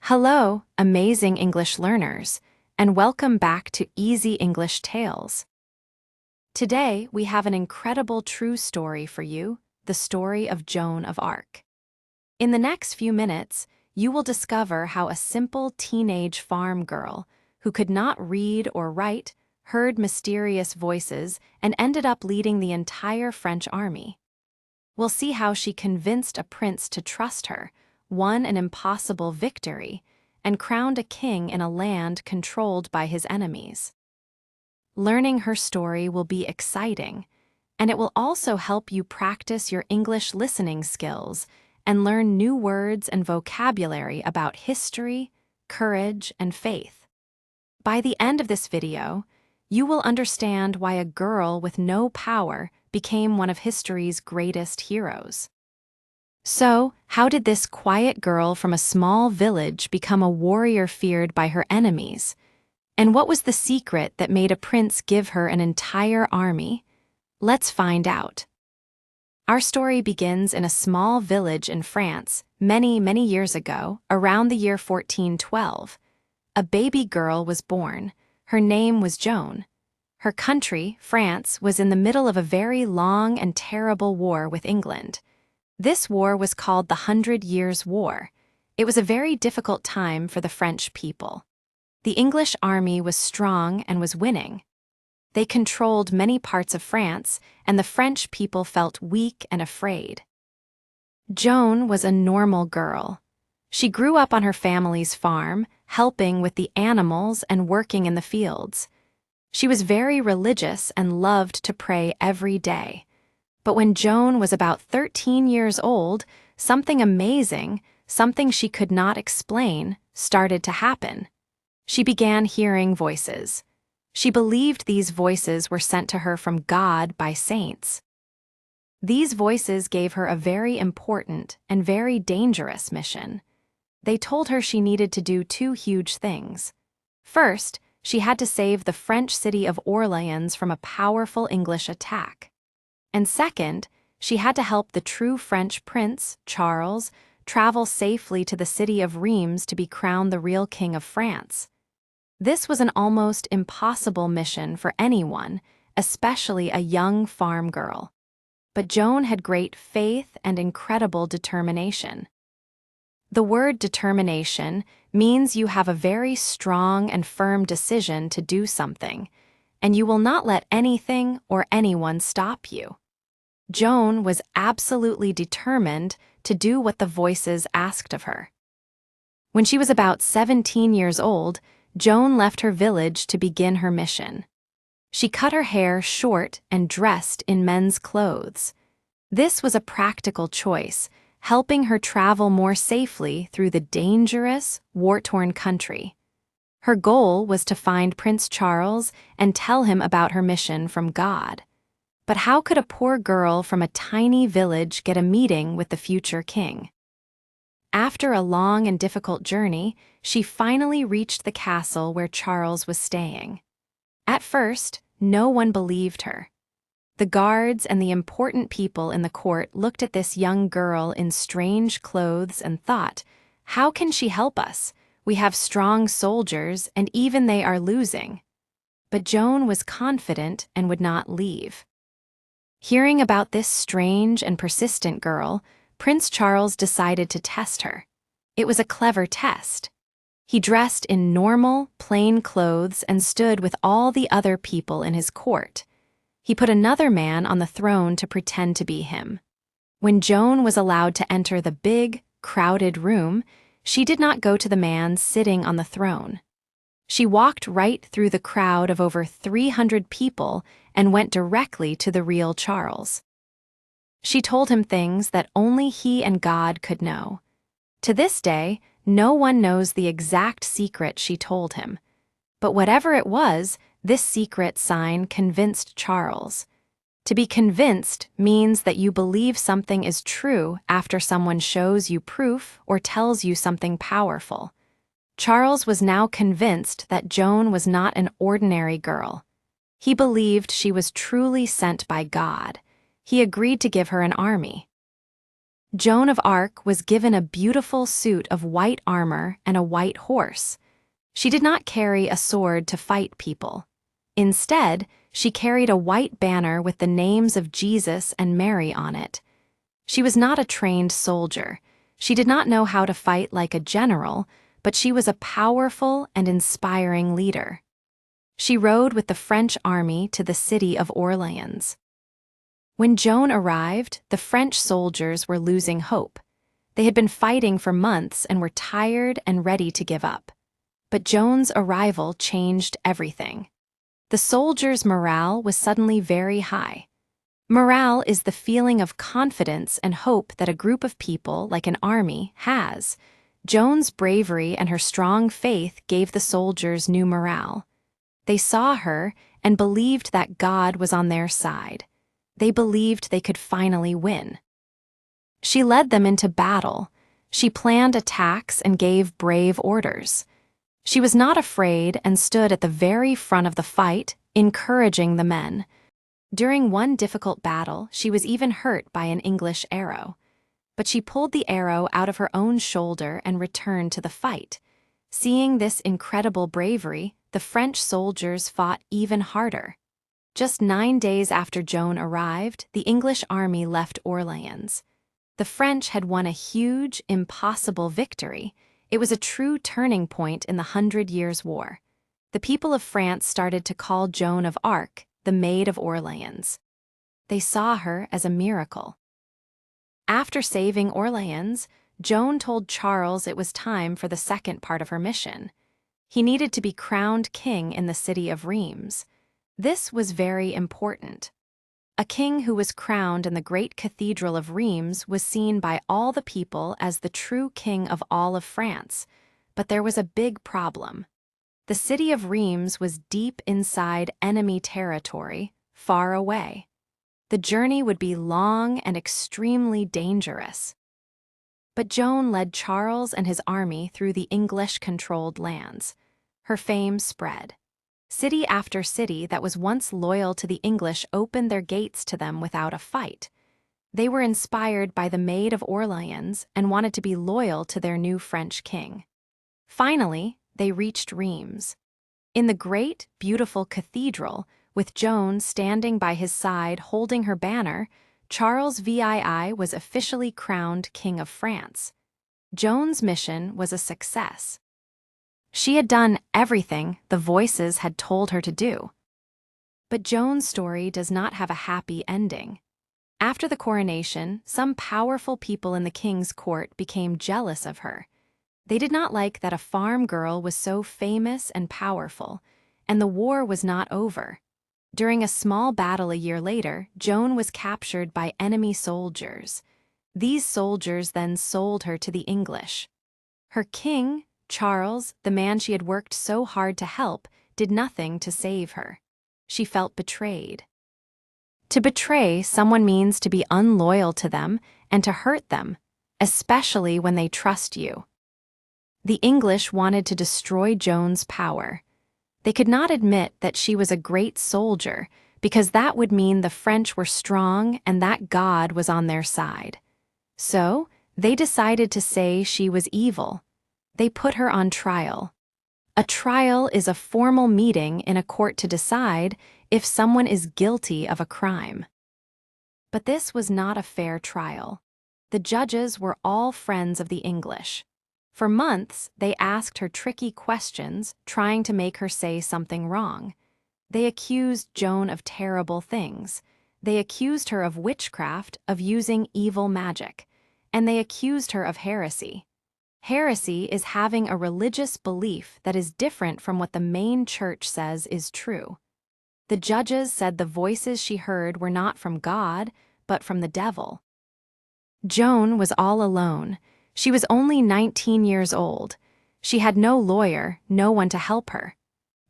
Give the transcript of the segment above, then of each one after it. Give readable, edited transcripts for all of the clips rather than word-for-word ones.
Hello, amazing English learners, and welcome back to Easy English Tales. Today, we have an incredible true story for you, the story of Joan of Arc. In the next few minutes, you will discover how a simple teenage farm girl who could not read or write heard mysterious voices and ended up leading the entire French army. We'll see how she convinced a prince to trust her, won an impossible victory, and crowned a king in a land controlled by his enemies. Learning her story will be exciting, and it will also help you practice your English listening skills and learn new words and vocabulary about history, courage, and faith. By the end of this video, you will understand why a girl with no power became one of history's greatest heroes. So, how did this quiet girl from a small village become a warrior feared by her enemies? And what was the secret that made a prince give her an entire army? Let's find out. Our story begins in a small village in France, many years ago, around the year 1412. A baby girl was born. Her name was Joan. Her country, France, was in the middle of a very long and terrible war with England. This war was called the 100 Years' War. It was a very difficult time for the French people. The English army was strong and was winning. They controlled many parts of France, and the French people felt weak and afraid. Joan was a normal girl. She grew up on her family's farm, helping with the animals and working in the fields. She was very religious and loved to pray every day. But when Joan was about 13 years old, something amazing, something she could not explain, started to happen. She began hearing voices. She believed these voices were sent to her from God by saints. These voices gave her a very important and very dangerous mission. They told her she needed to do two huge things. First, she had to save the French city of Orleans from a powerful English attack. And second, she had to help the true French prince, Charles, travel safely to the city of Reims to be crowned the real king of France. This was an almost impossible mission for anyone, especially a young farm girl. But Joan had great faith and incredible determination. The word determination means you have a very strong and firm decision to do something, and you will not let anything or anyone stop you. Joan was absolutely determined to do what the voices asked of her. When she was about 17 years old, Joan left her village to begin her mission. She cut her hair short and dressed in men's clothes. This was a practical choice, helping her travel more safely through the dangerous, war-torn country. Her goal was to find Prince Charles and tell him about her mission from God. But how could a poor girl from a tiny village get a meeting with the future king? After a long and difficult journey, she finally reached the castle where Charles was staying. At first, no one believed her. The guards and the important people in the court looked at this young girl in strange clothes and thought, "How can she help us? We have strong soldiers, and even they are losing." But Joan was confident and would not leave. Hearing about this strange and persistent girl, Prince Charles decided to test her. It was a clever test. He dressed in normal, plain clothes and stood with all the other people in his court. He put another man on the throne to pretend to be him. When Joan was allowed to enter the big, crowded room, she did not go to the man sitting on the throne. She walked right through the crowd of over 300 people and went directly to the real Charles. She told him things that only he and God could know. To this day, no one knows the exact secret she told him. But whatever it was, this secret sign convinced Charles. To be convinced means that you believe something is true after someone shows you proof or tells you something powerful. Charles was now convinced that Joan was not an ordinary girl. He believed she was truly sent by God. He agreed to give her an army. Joan of Arc was given a beautiful suit of white armor and a white horse. She did not carry a sword to fight people. Instead, she carried a white banner with the names of Jesus and Mary on it. She was not a trained soldier. She did not know how to fight like a general, but she was a powerful and inspiring leader. She rode with the French army to the city of Orleans. When Joan arrived, the French soldiers were losing hope. They had been fighting for months and were tired and ready to give up. But Joan's arrival changed everything. The soldiers' morale was suddenly very high. Morale is the feeling of confidence and hope that a group of people, like an army, has. Joan's bravery and her strong faith gave the soldiers new morale. They saw her and believed that God was on their side. They believed they could finally win. She led them into battle. She planned attacks and gave brave orders. She was not afraid and stood at the very front of the fight, encouraging the men. During one difficult battle, she was even hurt by an English arrow. But she pulled the arrow out of her own shoulder and returned to the fight. Seeing this incredible bravery, the French soldiers fought even harder. Just 9 days after Joan arrived, the English army left Orleans. The French had won a huge, impossible victory. It was a true turning point in the 100 Years' War. The people of France started to call Joan of Arc the Maid of Orleans. They saw her as a miracle. After saving Orleans, Joan told Charles it was time for the second part of her mission. He needed to be crowned king in the city of Reims. This was very important. A king who was crowned in the great cathedral of Reims was seen by all the people as the true king of all of France. But there was a big problem. The city of Reims was deep inside enemy territory, far away. The journey would be long and extremely dangerous. But Joan led Charles and his army through the English-controlled lands. Her fame spread. City after city that was once loyal to the English opened their gates to them without a fight. They were inspired by the Maid of Orleans and wanted to be loyal to their new French king. Finally, they reached Reims. In the great, beautiful cathedral, with Joan standing by his side holding her banner, Charles VII was officially crowned King of France. Joan's mission was a success. She had done everything the voices had told her to do. But Joan's story does not have a happy ending. After the coronation, some powerful people in the king's court became jealous of her. They did not like that a farm girl was so famous and powerful, and the war was not over. During a small battle a year later, Joan was captured by enemy soldiers. These soldiers then sold her to the English. Her king, Charles, the man she had worked so hard to help, did nothing to save her. She felt betrayed. To betray someone means to be unloyal to them and to hurt them, especially when they trust you. The English wanted to destroy Joan's power. They could not admit that she was a great soldier because that would mean the French were strong and that God was on their side. So, they decided to say she was evil. They put her on trial. A trial is a formal meeting in a court to decide if someone is guilty of a crime. But this was not a fair trial. The judges were all friends of the English. For months, they asked her tricky questions, trying to make her say something wrong. They accused Joan of terrible things. They accused her of witchcraft, of using evil magic. And they accused her of heresy. Heresy is having a religious belief that is different from what the main church says is true. The judges said the voices she heard were not from God, but from the devil. Joan was all alone. She was only 19 years old. She had no lawyer, no one to help her.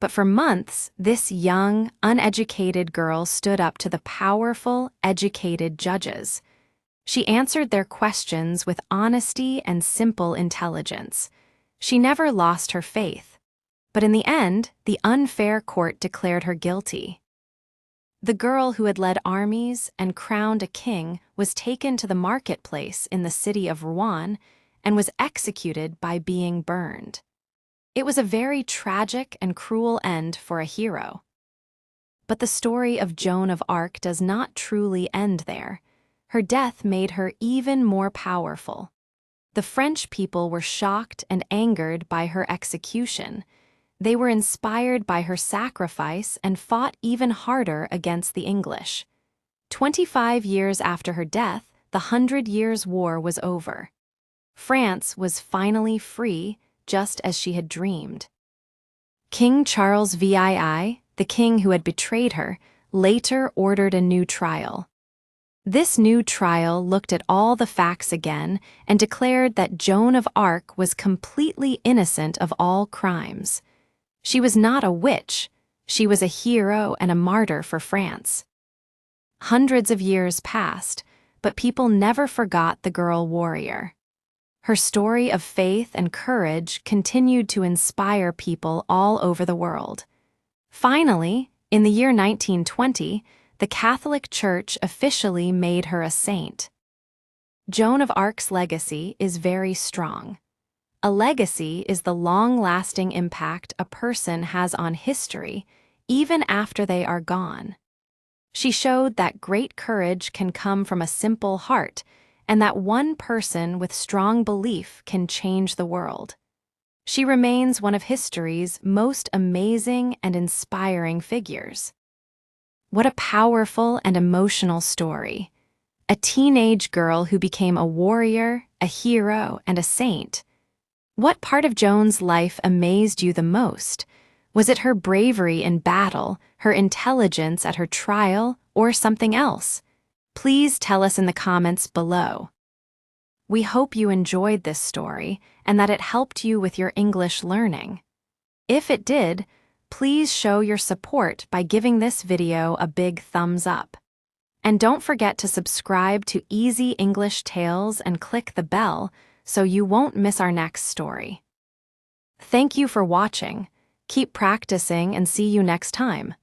But for months, this young, uneducated girl stood up to the powerful, educated judges. She answered their questions with honesty and simple intelligence. She never lost her faith. But in the end, the unfair court declared her guilty. The girl who had led armies and crowned a king was taken to the marketplace in the city of Rouen and was executed by being burned. It was a very tragic and cruel end for a hero. But the story of Joan of Arc does not truly end there. Her death made her even more powerful. The French people were shocked and angered by her execution. They were inspired by her sacrifice and fought even harder against the English. 25 years after her death, the 100 Years' War was over. France was finally free, just as she had dreamed. King Charles VII, the king who had betrayed her, later ordered a new trial. This new trial looked at all the facts again and declared that Joan of Arc was completely innocent of all crimes. She was not a witch. She was a hero and a martyr for France. Hundreds of years passed, but people never forgot the girl warrior. Her story of faith and courage continued to inspire people all over the world. Finally, in the year 1920, the Catholic Church officially made her a saint. Joan of Arc's legacy is very strong. A legacy is the long-lasting impact a person has on history, even after they are gone. She showed that great courage can come from a simple heart, and that one person with strong belief can change the world. She remains one of history's most amazing and inspiring figures. What a powerful and emotional story. A teenage girl who became a warrior, a hero, and a saint. What part of Joan's life amazed you the most? Was it her bravery in battle, her intelligence at her trial, or something else? Please tell us in the comments below. We hope you enjoyed this story and that it helped you with your English learning. If it did, please show your support by giving this video a big thumbs up. And don't forget to subscribe to Easy English Tales and click the bell so you won't miss our next story. Thank you for watching. Keep practicing and see you next time.